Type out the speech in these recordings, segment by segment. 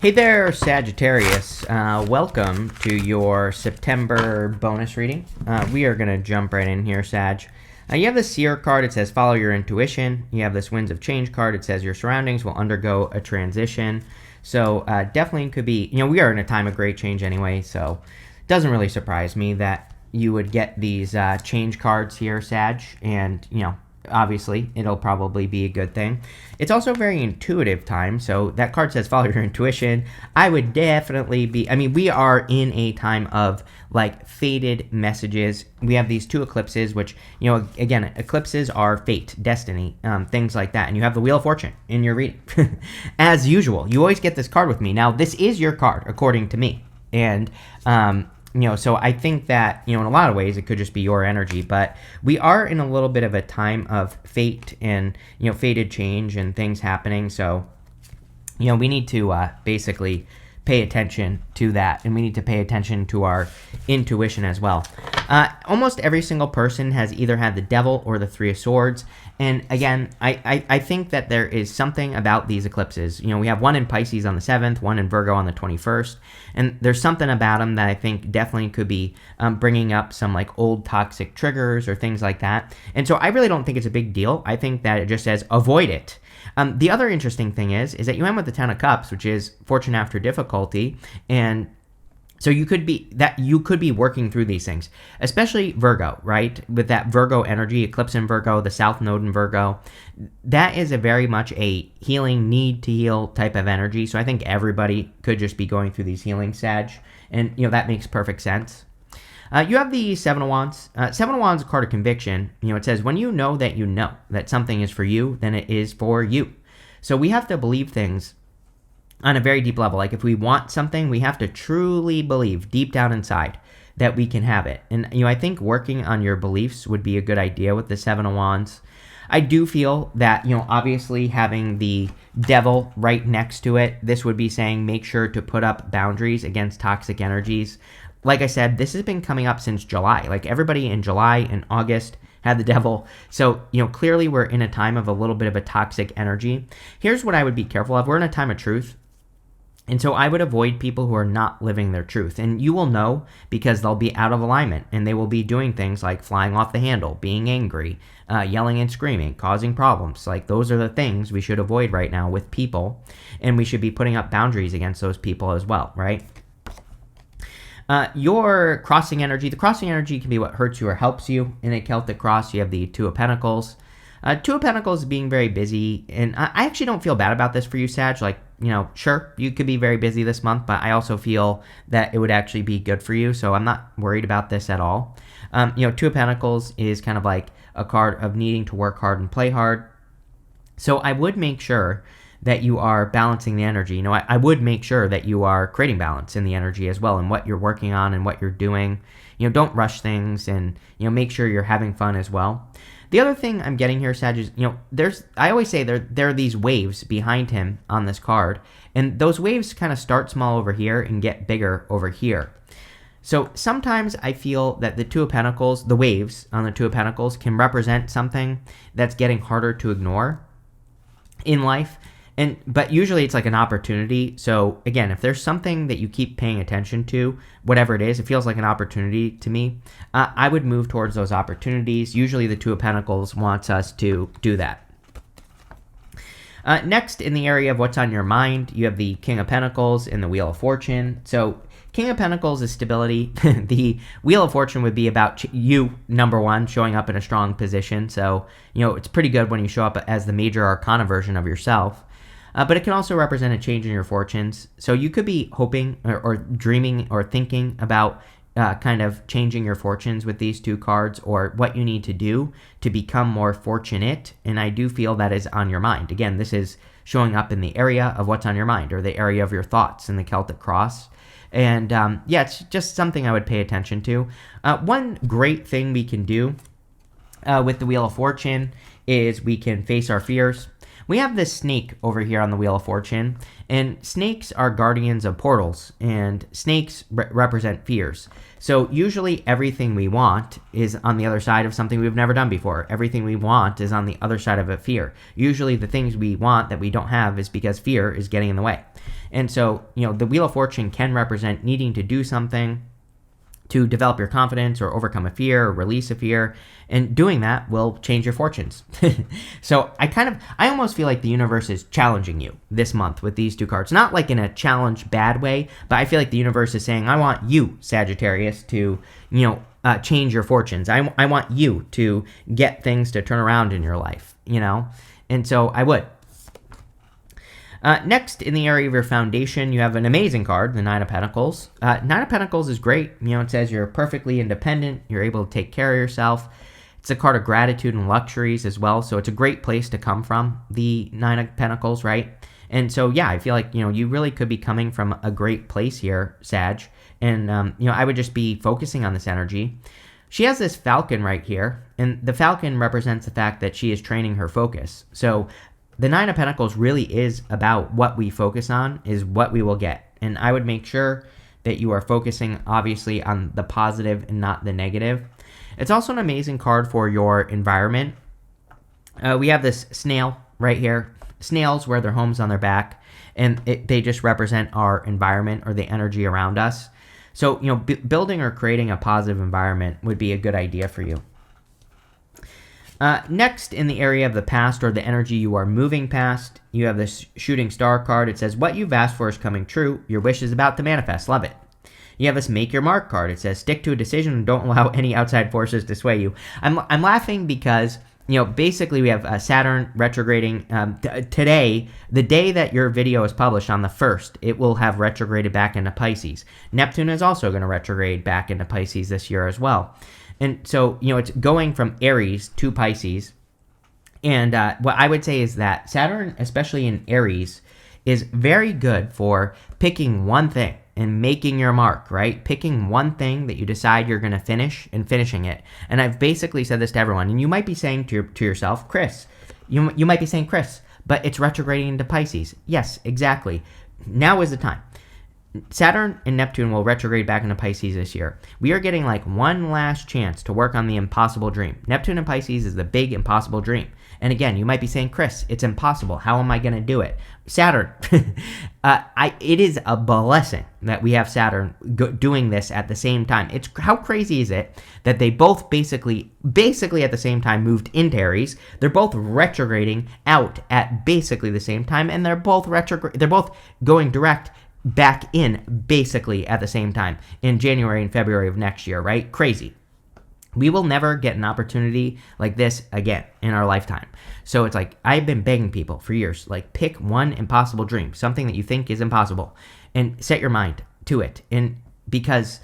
Hey there, Sagittarius. Welcome to your September bonus reading. We are going to jump right in here, Sag. You have the Seer card. It says follow your intuition. You have this Winds of Change card. It says your surroundings will undergo a transition. So definitely could be, we are in a time of great change anyway, so it doesn't really surprise me that you would get these change cards here, Sag, and, obviously it'll probably be a good thing. It's also a very intuitive time, so that card says follow your intuition. I would definitely be, we are in a time of like fated messages. We have these two eclipses, which, again, eclipses are fate, destiny, things like that. And you have the Wheel of Fortune in your reading. As usual, you always get this card with me. Now, this is your card, according to me. And, so I think that, in a lot of ways, it could just be your energy, but we are in a little bit of a time of fate and, fated change and things happening. So, we need to basically pay attention to that, and we need to pay attention to our intuition as well. Almost every single person has either had the Devil or the Three of Swords. And again, I think that there is something about these eclipses. We have one in Pisces on the 7th, one in Virgo on the 21st. And there's something about them that I think definitely could be bringing up some like old toxic triggers or things like that. And so I really don't think it's a big deal. I think that it just says avoid it. The other interesting thing is that you end with the Ten of Cups, which is fortune after difficulty. And so you could be working through these things, especially Virgo, right? With that Virgo energy, eclipse in Virgo, the South Node in Virgo, that is a very much a healing, need to heal type of energy. So I think everybody could just be going through these healing, Sag, and that makes perfect sense. You have the Seven of Wands. Seven of Wands is a card of conviction. It says when you know that something is for you, then it is for you. So we have to believe things on a very deep level. Like if we want something, we have to truly believe deep down inside that we can have it. And, I think working on your beliefs would be a good idea with the Seven of Wands. I do feel that, obviously having the Devil right next to it, this would be saying make sure to put up boundaries against toxic energies. Like I said, this has been coming up since July. Like everybody in July and August had the Devil. So, clearly we're in a time of a little bit of a toxic energy. Here's what I would be careful of. We're in a time of truth. And so I would avoid people who are not living their truth. And you will know because they'll be out of alignment and they will be doing things like flying off the handle, being angry, yelling and screaming, causing problems. Like those are the things we should avoid right now with people. And we should be putting up boundaries against those people as well, right? Your crossing energy, the crossing energy can be what hurts you or helps you. In a Celtic cross, you have the Two of Pentacles. Two of Pentacles being very busy, and I actually don't feel bad about this for you, Sag. Like, sure, you could be very busy this month, but I also feel that it would actually be good for you, so I'm not worried about this at all. Two of Pentacles is kind of like a card of needing to work hard and play hard. So I would make sure that you are balancing the energy. I would make sure that you are creating balance in the energy as well and what you're working on and what you're doing. Don't rush things and, make sure you're having fun as well. The other thing I'm getting here, Sag, is, I always say there are these waves behind him on this card, and those waves kind of start small over here and get bigger over here. So sometimes I feel that the Two of Pentacles, the waves on the Two of Pentacles can represent something that's getting harder to ignore in life. But usually it's like an opportunity. So again, if there's something that you keep paying attention to, whatever it is, it feels like an opportunity to me. I would move towards those opportunities. Usually the Two of Pentacles wants us to do that. Next, in the area of what's on your mind, you have the King of Pentacles and the Wheel of Fortune. So King of Pentacles is stability. The Wheel of Fortune would be about you, number one, showing up in a strong position. So, it's pretty good when you show up as the major arcana version of yourself. But it can also represent a change in your fortunes. So you could be hoping or dreaming or thinking about kind of changing your fortunes with these two cards or what you need to do to become more fortunate. And I do feel that is on your mind. Again, this is showing up in the area of what's on your mind or the area of your thoughts in the Celtic cross. And it's just something I would pay attention to. One great thing we can do with the Wheel of Fortune is we can face our fears. We have this snake over here on the Wheel of Fortune, and snakes are guardians of portals, and snakes represent fears. So usually everything we want is on the other side of something we've never done before. Everything we want is on the other side of a fear. Usually the things we want that we don't have is because fear is getting in the way. And so, the Wheel of Fortune can represent needing to do something to develop your confidence or overcome a fear or release a fear, and doing that will change your fortunes. So I almost feel like the universe is challenging you this month with these two cards. Not like in a challenge bad way, but I feel like the universe is saying, I want you, Sagittarius, to, change your fortunes. I want you to get things to turn around in your life, and so I would. Next, in the area of your foundation, you have an amazing card, the Nine of Pentacles. Nine of Pentacles is great. It says you're perfectly independent. You're able to take care of yourself. It's a card of gratitude and luxuries as well, so it's a great place to come from, the Nine of Pentacles, right? And so, yeah, I feel like, you really could be coming from a great place here, Sag. And, I would just be focusing on this energy. She has this falcon right here, and the falcon represents the fact that she is training her focus. So the Nine of Pentacles really is about what we focus on is what we will get. And I would make sure that you are focusing, obviously, on the positive and not the negative. It's also an amazing card for your environment. We have this snail right here. Snails wear their homes on their back, and they just represent our environment or the energy around us. So, building or creating a positive environment would be a good idea for you. Next, in the area of the past or the energy you are moving past, you have this shooting star card. It says, what you've asked for is coming true. Your wish is about to manifest. Love it. You have this make your mark card. It says, stick to a decision and don't allow any outside forces to sway you. I'm laughing because, basically we have Saturn retrograding today. The day that your video is published on the 1st, it will have retrograded back into Pisces. Neptune is also going to retrograde back into Pisces this year as well. And so, it's going from Aries to Pisces. And what I would say is that Saturn, especially in Aries, is very good for picking one thing and making your mark, right? Picking one thing that you decide you're going to finish and finishing it. And I've basically said this to everyone. And you might be saying to yourself, Chris, you might be saying, Chris, but it's retrograding into Pisces. Yes, exactly. Now is the time. Saturn and Neptune will retrograde back into Pisces this year. We are getting like one last chance to work on the impossible dream. Neptune and Pisces is the big impossible dream. And again, you might be saying, Chris, it's impossible. How am I going to do it? Saturn. It is a blessing that we have Saturn doing this at the same time. How crazy is it that they both basically at the same time moved into Aries? They're both retrograding out at basically the same time, and they're both going direct back in basically at the same time in January and February of next year, right? Crazy. We will never get an opportunity like this again in our lifetime. So it's like, I've been begging people for years, like, pick one impossible dream, something that you think is impossible, and set your mind to it. And because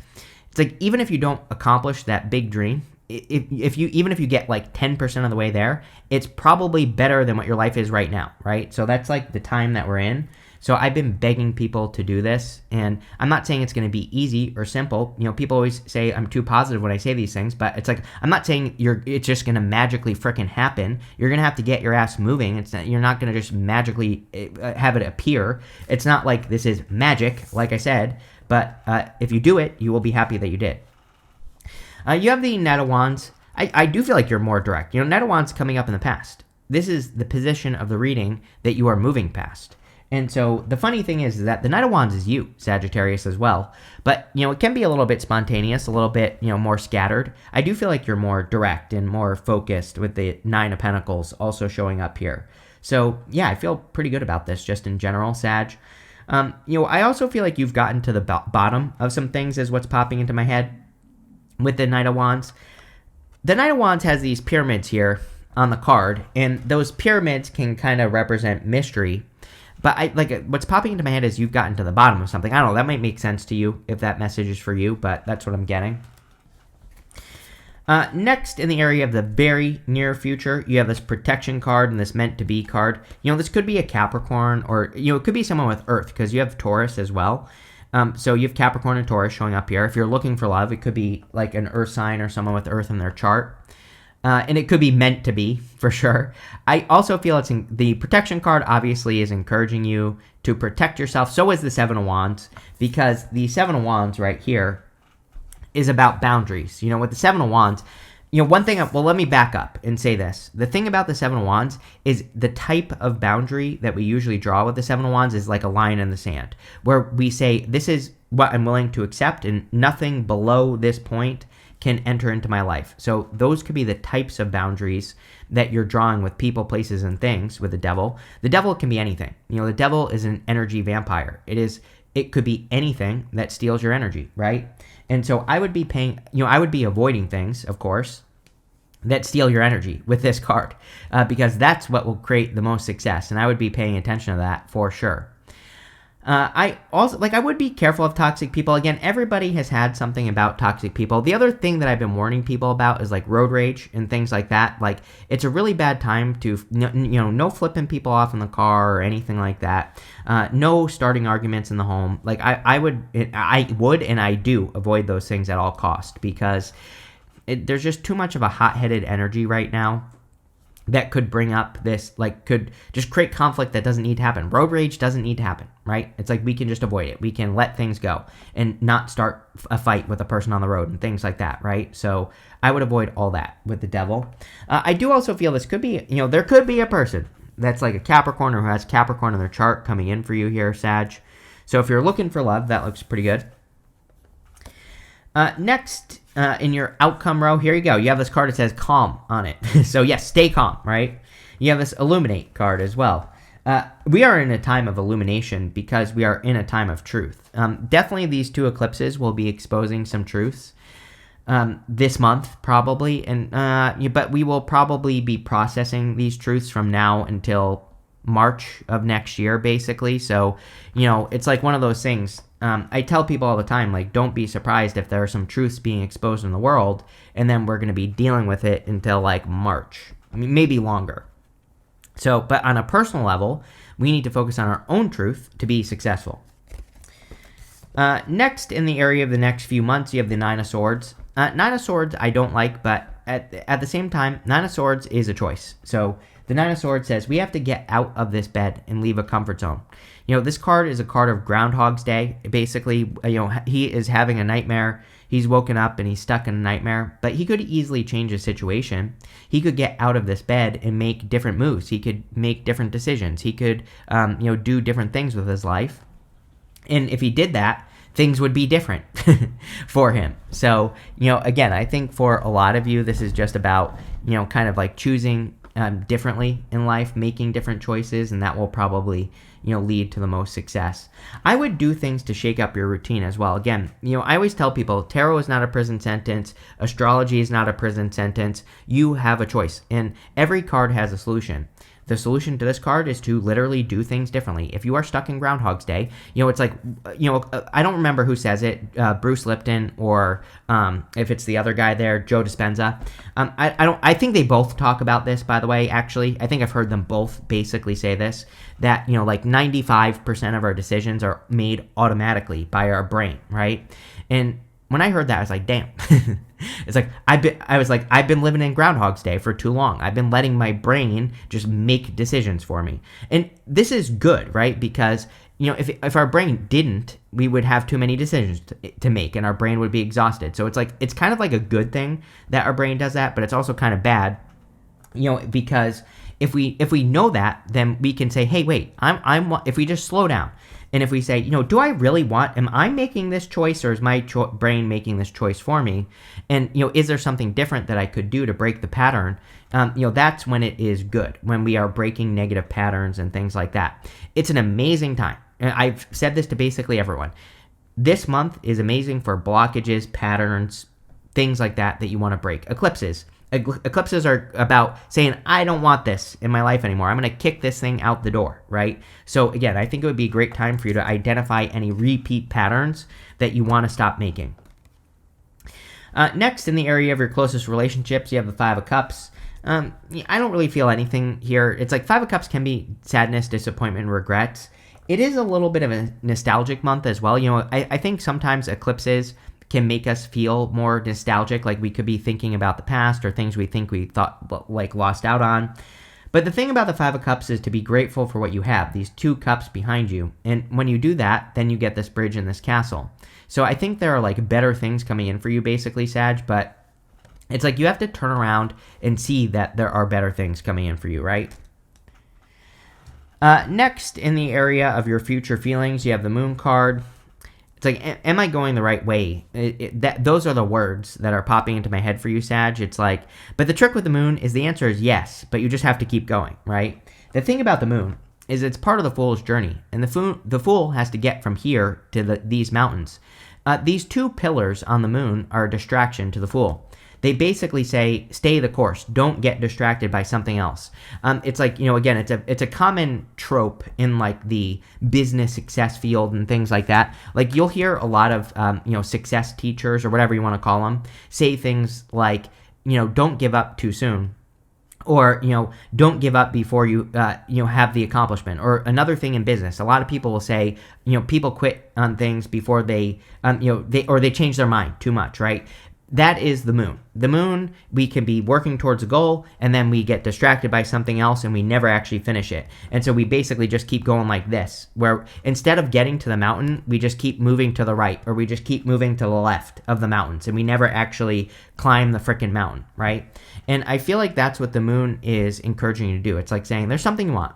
it's like, even if you don't accomplish that big dream, even if you get like 10% of the way there, it's probably better than what your life is right now, right? So that's like the time that we're in. So I've been begging people to do this, and I'm not saying it's going to be easy or simple. People always say I'm too positive when I say these things, but it's like, I'm not saying it's just going to magically frickin' happen. You're going to have to get your ass moving. You're not going to just magically have it appear. It's not like this is magic, like I said, but if you do it, you will be happy that you did. You have the Knight of Wands. I do feel like you're more direct. Knight of Wands coming up in the past. This is the position of the reading that you are moving past. And so the funny thing is that the Knight of Wands is you, Sagittarius, as well. But, it can be a little bit spontaneous, a little bit, more scattered. I do feel like you're more direct and more focused with the Nine of Pentacles also showing up here. So, yeah, I feel pretty good about this just in general, Sag. I also feel like you've gotten to the bottom of some things is what's popping into my head with the Knight of Wands. The Knight of Wands has these pyramids here on the card, and those pyramids can kind of represent mystery. But what's popping into my head is you've gotten to the bottom of something. I don't know, that might make sense to you if that message is for you, but that's what I'm getting. Next, in the area of the very near future, you have this protection card and this meant to be card. This could be a Capricorn, or, it could be someone with Earth, because you have Taurus as well. So you have Capricorn and Taurus showing up here. If you're looking for love, it could be like an Earth sign or someone with Earth in their chart. And it could be meant to be, for sure. I also feel the protection card obviously is encouraging you to protect yourself. So is the Seven of Wands, because the Seven of Wands right here is about boundaries. With the Seven of Wands, one thing, well, let me back up and say this. The thing about the Seven of Wands is the type of boundary that we usually draw with the Seven of Wands is like a line in the sand, where we say, this is what I'm willing to accept, and nothing below this point can enter into my life. So those could be the types of boundaries that you're drawing with people, places, and things with the devil. The devil can be anything. The devil is an energy vampire. It could be anything that steals your energy, right? And so I would be avoiding things, of course, that steal your energy with this card, because that's what will create the most success. And I would be paying attention to that for sure. I would be careful of toxic people. Again, everybody has had something about toxic people. The other thing that I've been warning people about is like road rage and things like that. Like, it's a really bad time to, no flipping people off in the car or anything like that. No starting arguments in the home. Like, I would and I do avoid those things at all cost, because there's just too much of a hot-headed energy right now that could bring up this, could just create conflict that doesn't need to happen. Road rage doesn't need to happen, right? It's like we can just avoid it. We can let things go and not start a fight with a person on the road and things like that, right? So I would avoid all that with the devil. I do also feel this could be, there could be a person that's like a Capricorn or who has Capricorn in their chart coming in for you here, Sag. So if you're looking for love, that looks pretty good. Next, in your outcome row, here you go. You have this card that says calm on it. So yes, stay calm, right? You have this illuminate card as well. We are in a time of illumination because we are in a time of truth. Definitely these two eclipses will be exposing some truths this month, probably. But we will probably be processing these truths from now until March of next year, basically. So, it's like one of those things. I tell people all the time, like, don't be surprised if there are some truths being exposed in the world, and then we're going to be dealing with it until like March. I mean, maybe longer. So, but on a personal level, we need to focus on our own truth to be successful. Next, in the area of the next few months, you have the Nine of Swords. Nine of Swords I don't like, but at the same time, Nine of Swords is a choice. So the Nine of Swords says we have to get out of this bed and leave a comfort zone. This card is a card of Groundhog's Day. Basically, he is having a nightmare. He's woken up and he's stuck in a nightmare, but he could easily change his situation. He could get out of this bed and make different moves. He could make different decisions. He could, do different things with his life. And if he did that, things would be different for him. So, again, I think for a lot of you, this is just about, kind of like choosing differently in life, making different choices, and that will probably, lead to the most success. I would do things to shake up your routine as well. Again, I always tell people, tarot is not a prison sentence. Astrology is not a prison sentence. You have a choice, and every card has a solution. The solution to this card is to literally do things differently. If you are stuck in Groundhog's Day, it's like, I don't remember who says it, Bruce Lipton, or if it's the other guy there, Joe Dispenza. I think they both talk about this, by the way, actually. I think I've heard them both basically say this, that, like 95% of our decisions are made automatically by our brain, right? And when I heard that, I was like, damn. It's like, I've been living in Groundhog's Day for too long. I've been letting my brain just make decisions for me. And this is good, right? Because, if our brain didn't, we would have too many decisions to make and our brain would be exhausted. So it's kind of like a good thing that our brain does that, but it's also kind of bad, because if we know that, then we can say, hey, wait, if we just slow down. And if we say, do I really am I making this choice, or is my brain making this choice for me? And, is there something different that I could do to break the pattern? That's when it is good, when we are breaking negative patterns and things like that. It's an amazing time. And I've said this to basically everyone. This month is amazing for blockages, patterns, things like that you want to break. Eclipses. Eclipses are about saying, I don't want this in my life anymore. I'm going to kick this thing out the door, right? So again, I think it would be a great time for you to identify any repeat patterns that you want to stop making. Next, in the area of your closest relationships, you have the Five of Cups. I don't really feel anything here. It's like Five of Cups can be sadness, disappointment, regrets. It is a little bit of a nostalgic month as well. I think sometimes eclipses can make us feel more nostalgic, like we could be thinking about the past or things we think we thought like lost out on. But the thing about the Five of Cups is to be grateful for what you have, these 2 cups behind you. And when you do that, then you get this bridge and this castle. So I think there are like better things coming in for you, basically, Sag, but it's like you have to turn around and see that there are better things coming in for you, right? Next, in the area of your future feelings, you have the Moon card. It's like, am I going the right way? Those are the words that are popping into my head for you, Sag. It's like, but the trick with the Moon is the answer is yes, but you just have to keep going, right? The thing about the Moon is it's part of the Fool's journey, and the Fool has to get from here to these mountains. These 2 pillars on the Moon are a distraction to the Fool. They basically say, stay the course. Don't get distracted by something else. It's like, again, it's a common trope in like the business success field and things like that. Like you'll hear a lot of, success teachers or whatever you want to call them say things like, don't give up too soon. Or, don't give up before you have the accomplishment. Or another thing in business, a lot of people will say, people quit on things before they change their mind too much, right? That is the Moon. The Moon, we can be working towards a goal, and then we get distracted by something else, and we never actually finish it. And so we basically just keep going like this, where instead of getting to the mountain, we just keep moving to the right, or we just keep moving to the left of the mountains, and we never actually climb the frickin' mountain, right? And I feel like that's what the Moon is encouraging you to do. It's like saying, there's something you want.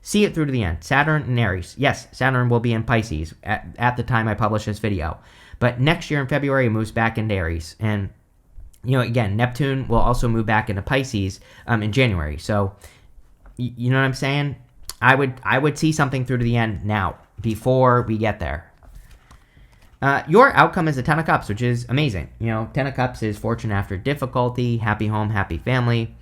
See it through to the end. Saturn and Aries. Yes, Saturn will be in Pisces at the time I publish this video. But next year in February, it moves back into Aries. And, again, Neptune will also move back into Pisces in January. So, you know what I'm saying? I would see something through to the end now, before we get there. Your outcome is a 10 of Cups, which is amazing. 10 of Cups is fortune after difficulty, happy home, happy family,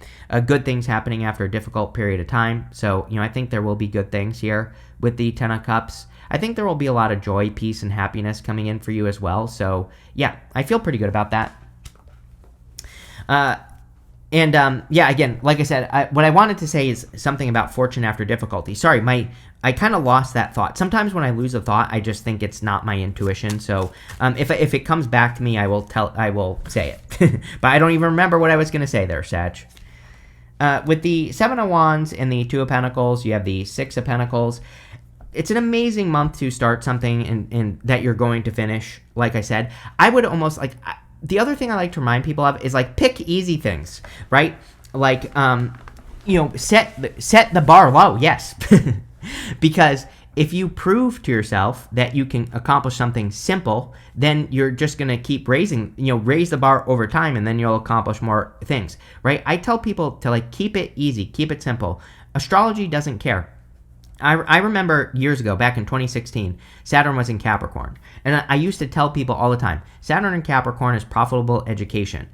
good things happening after a difficult period of time. So, I think there will be good things here with the 10 of Cups. I think there will be a lot of joy, peace, and happiness coming in for you as well. So, yeah, I feel pretty good about that. Again, like I said, what I wanted to say is something about fortune after difficulty. Sorry, I kind of lost that thought. Sometimes when I lose a thought, I just think it's not my intuition. So, if it comes back to me, I will say it. But I don't even remember what I was going to say there, Sag. With the 7 of Wands and the 2 of Pentacles, you have the 6 of Pentacles. It's an amazing month to start something and that you're going to finish. Like I said, I would almost like the other thing I like to remind people of is like pick easy things, right? Like set the bar low, yes, because if you prove to yourself that you can accomplish something simple, then you're just gonna keep raise the bar over time, and then you'll accomplish more things, right? I tell people to like keep it easy, keep it simple. Astrology doesn't care. I remember years ago, back in 2016, Saturn was in Capricorn. And I used to tell people all the time, Saturn in Capricorn is profitable education.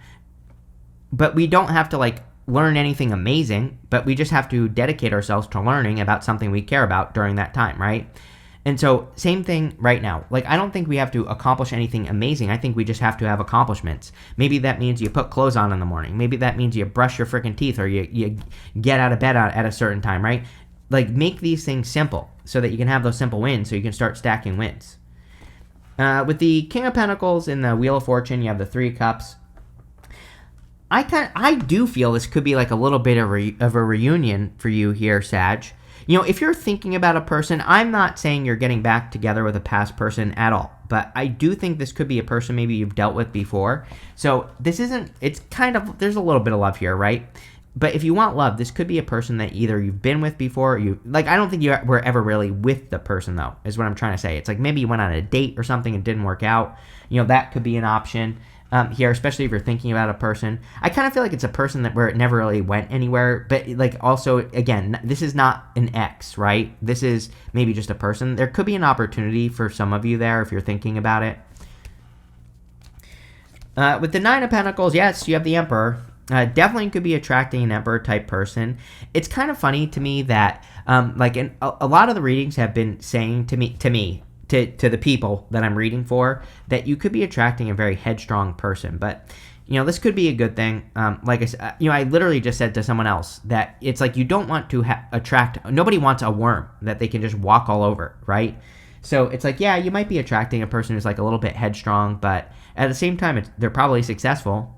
But we don't have to like learn anything amazing, but we just have to dedicate ourselves to learning about something we care about during that time, right? And so same thing right now. Like, I don't think we have to accomplish anything amazing. I think we just have to have accomplishments. Maybe that means you put clothes on in the morning. Maybe that means you brush your freaking teeth, or you get out of bed at a certain time, right? Like, make these things simple so that you can have those simple wins, so you can start stacking wins. With the King of Pentacles and the Wheel of Fortune, you have the 3 of Cups. I do feel this could be like a little bit of a reunion for you here, Sag. If you're thinking about a person, I'm not saying you're getting back together with a past person at all, but I do think this could be a person maybe you've dealt with before. So this isn't, it's kind of, there's a little bit of love here, right? But if you want love, this could be a person that either you've been with before, I don't think you were ever really with the person, though, is what I'm trying to say. It's like maybe you went on a date or something and didn't work out. That could be an option here, especially if you're thinking about a person. I kind of feel like it's a person where it never really went anywhere, but like also, again, this is not an ex, right? This is maybe just a person. There could be an opportunity for some of you there if you're thinking about it. With the 9 of Pentacles, yes, you have the Emperor. Definitely could be attracting an Emperor type person. It's kind of funny to me that a lot of the readings have been saying to the people that I'm reading for, that you could be attracting a very headstrong person. But this could be a good thing. Like I said, I literally just said to someone else that it's like you don't want to attract. Nobody wants a worm that they can just walk all over, right? So it's like, yeah, you might be attracting a person who's like a little bit headstrong, but at the same time, they're probably successful.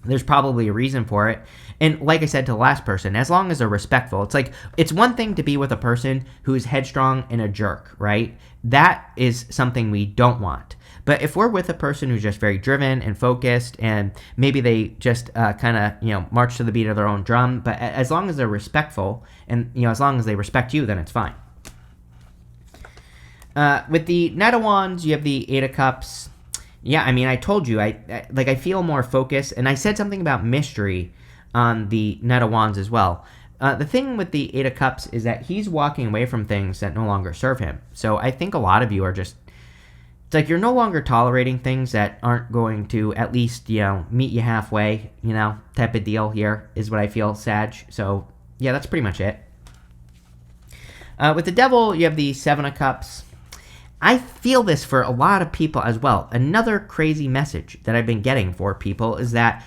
There's probably a reason for it. And like I said to the last person, as long as they're respectful, it's like, it's one thing to be with a person who is headstrong and a jerk, right? That is something we don't want. But if we're with a person who's just very driven and focused, and maybe they just kind of, march to the beat of their own drum, but as long as they're respectful and, as long as they respect you, then it's fine. With the Knight of Wands, you have the Eight of Cups. Yeah, I mean, I told you, I feel more focused, and I said something about mystery on the Knight of Wands as well. The thing with the Eight of Cups is that he's walking away from things that no longer serve him. So I think a lot of you are just, it's like you're no longer tolerating things that aren't going to at least, meet you halfway, type of deal here is what I feel, Sag. So, yeah, that's pretty much it. With the Devil, you have the Seven of Cups. I feel this for a lot of people as well. Another crazy message that I've been getting for people is that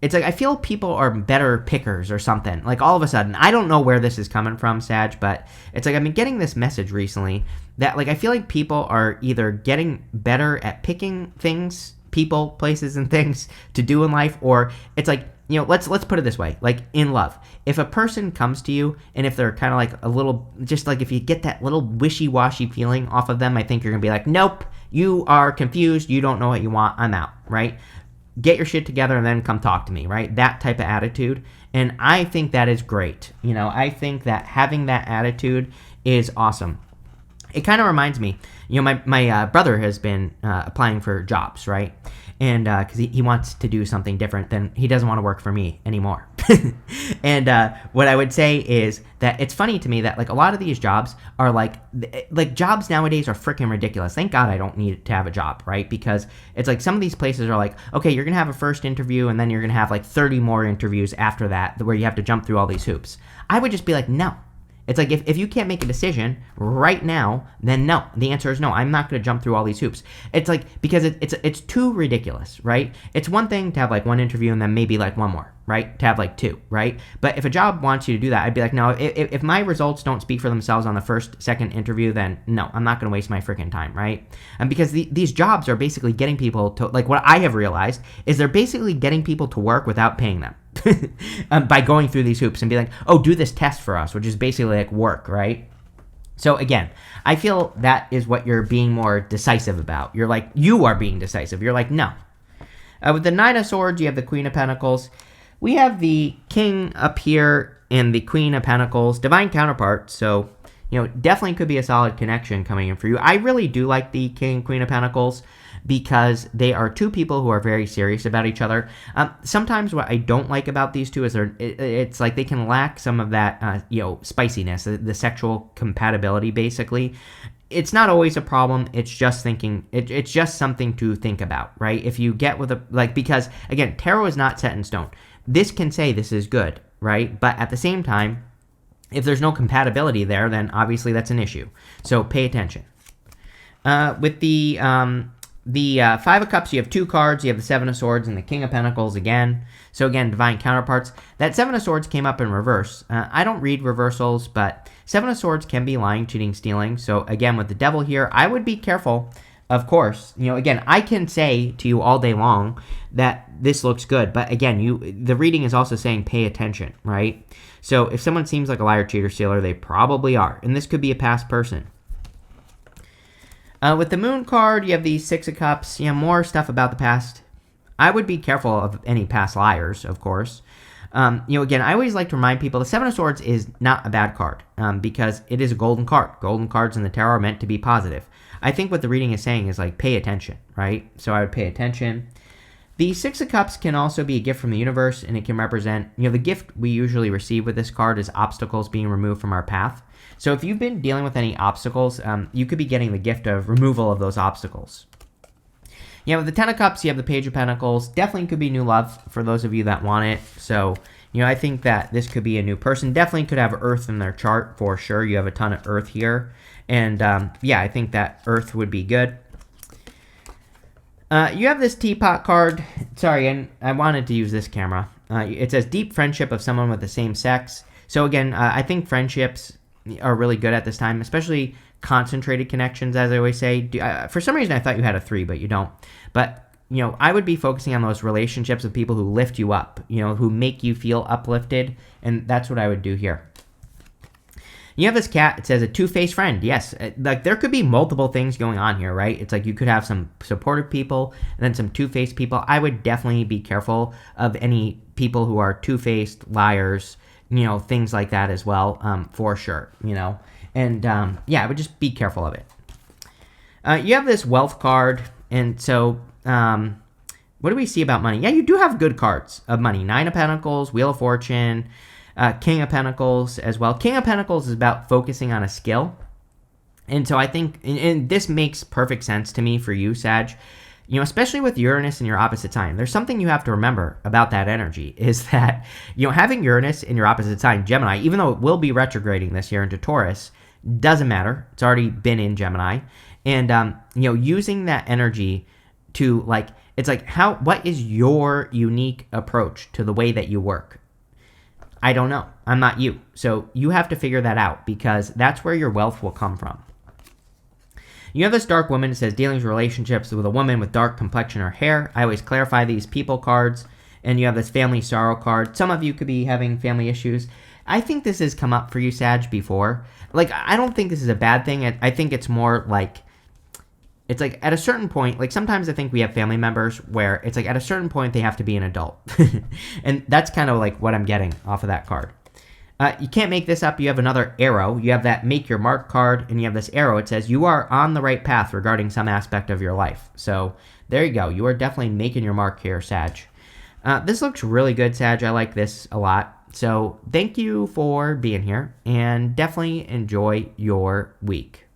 it's like I feel people are better pickers or something. Like all of a sudden, I don't know where this is coming from, Sag, but it's like I've been getting this message recently that like I feel like people are either getting better at picking things, people, places, and things to do in life, or it's like, let's put it this way, like in love. If a person comes to you and if they're kind of like a little, just like if you get that little wishy-washy feeling off of them, I think you're going to be like, nope, you are confused, you don't know what you want, I'm out, right? Get your shit together and then come talk to me, right? That type of attitude. And I think that is great. I think that having that attitude is awesome. It kind of reminds me, my brother has been applying for jobs, right? And because he wants to do something different, then he doesn't want to work for me anymore. And what I would say is that it's funny to me that like a lot of these jobs are like jobs nowadays are freaking ridiculous. Thank God I don't need to have a job, right? Because it's like some of these places are like, okay, you're going to have a first interview and then you're going to have like 30 more interviews after that where you have to jump through all these hoops. I would just be like, no. It's like if you can't make a decision right now, then no. The answer is no. I'm not going to jump through all these hoops. It's like because it's too ridiculous, right? It's one thing to have like one interview and then maybe like one more, right? To have like two, right? But if a job wants you to do that, I'd be like, no. If my results don't speak for themselves on the first, second interview, then no, I'm not going to waste my freaking time, right? And because these jobs are basically getting people to like what I have realized is they're basically getting people to work without paying them. By going through these hoops and be like, oh, do this test for us, which is basically like work, right? So again, I feel that is what you're being more decisive about. You're like, you are being decisive. You're like, no. With the Nine of Swords, you have the Queen of Pentacles. We have the King up here and the Queen of Pentacles, divine counterpart. So, definitely could be a solid connection coming in for you. I really do like the King, Queen of Pentacles, because they are two people who are very serious about each other. Sometimes what I don't like about these two is it's like they can lack some of that, spiciness, the sexual compatibility, basically. It's not always a problem. It's just it's just something to think about, right? If you get with because again, tarot is not set in stone. This can say this is good, right? But at the same time, if there's no compatibility there, then obviously that's an issue. So pay attention. With the Five of Cups, you have two cards. You have the Seven of Swords and the King of Pentacles again. So again, divine counterparts. That Seven of Swords came up in reverse. I don't read reversals, but Seven of Swords can be lying, cheating, stealing. So again, with the Devil here, I would be careful. Of course, again, I can say to you all day long that this looks good, but again, the reading is also saying pay attention, right? So if someone seems like a liar, cheater, stealer, they probably are, and this could be a past person. With the Moon card, you have the Six of Cups. More stuff about the past. I would be careful of any past liars, of course. Again, I always like to remind people the Seven of Swords is not a bad card because it is a golden card. Golden cards in the tarot are meant to be positive. I think what the reading is saying is like pay attention, right? So I would pay attention. The Six of Cups can also be a gift from the universe, and it can represent, the gift we usually receive with this card is obstacles being removed from our path. So if you've been dealing with any obstacles, you could be getting the gift of removal of those obstacles. With the Ten of Cups, you have the Page of Pentacles. Definitely could be new love for those of you that want it. So, I think that this could be a new person. Definitely could have Earth in their chart for sure. You have a ton of Earth here. And, I think that Earth would be good. You have this Teapot card. Sorry, and I wanted to use this camera. It says deep friendship of someone with the same sex. So again, I think friendships are really good at this time, especially concentrated connections, as I always say. For some reason, I thought you had a 3, but you don't. But, I would be focusing on those relationships with people who lift you up, who make you feel uplifted. And that's what I would do here. You have this cat. It says a two-faced friend. Yes, like there could be multiple things going on here, right? It's like you could have some supportive people and then some two-faced people. I would definitely be careful of any people who are two-faced, liars, things like that as well, for sure, And I would just be careful of it. You have this wealth card, and so what do we see about money? Yeah, you do have good cards of money. 9 of Pentacles, Wheel of Fortune, King of Pentacles as well. King of Pentacles is about focusing on a skill. And so I think, and this makes perfect sense to me for you, Sag, especially with Uranus in your opposite sign. There's something you have to remember about that energy is that, having Uranus in your opposite sign, Gemini, even though it will be retrograding this year into Taurus, doesn't matter. It's already been in Gemini. And, using that energy to it's like, what is your unique approach to the way that you work? I don't know. I'm not you. So you have to figure that out because that's where your wealth will come from. You have this dark woman. It says dealings with relationships with a woman with dark complexion or hair. I always clarify these people cards. And you have this family sorrow card. Some of you could be having family issues. I think this has come up for you, Sag, before. I don't think this is a bad thing. I think it's more it's like at a certain point, sometimes I think we have family members where it's like at a certain point they have to be an adult. And that's kind of what I'm getting off of that card. You can't make this up. You have another arrow. You have that make your mark card, and you have this arrow. It says you are on the right path regarding some aspect of your life. So there you go. You are definitely making your mark here, Sag. This looks really good, Sag. I like this a lot. So thank you for being here, and definitely enjoy your week.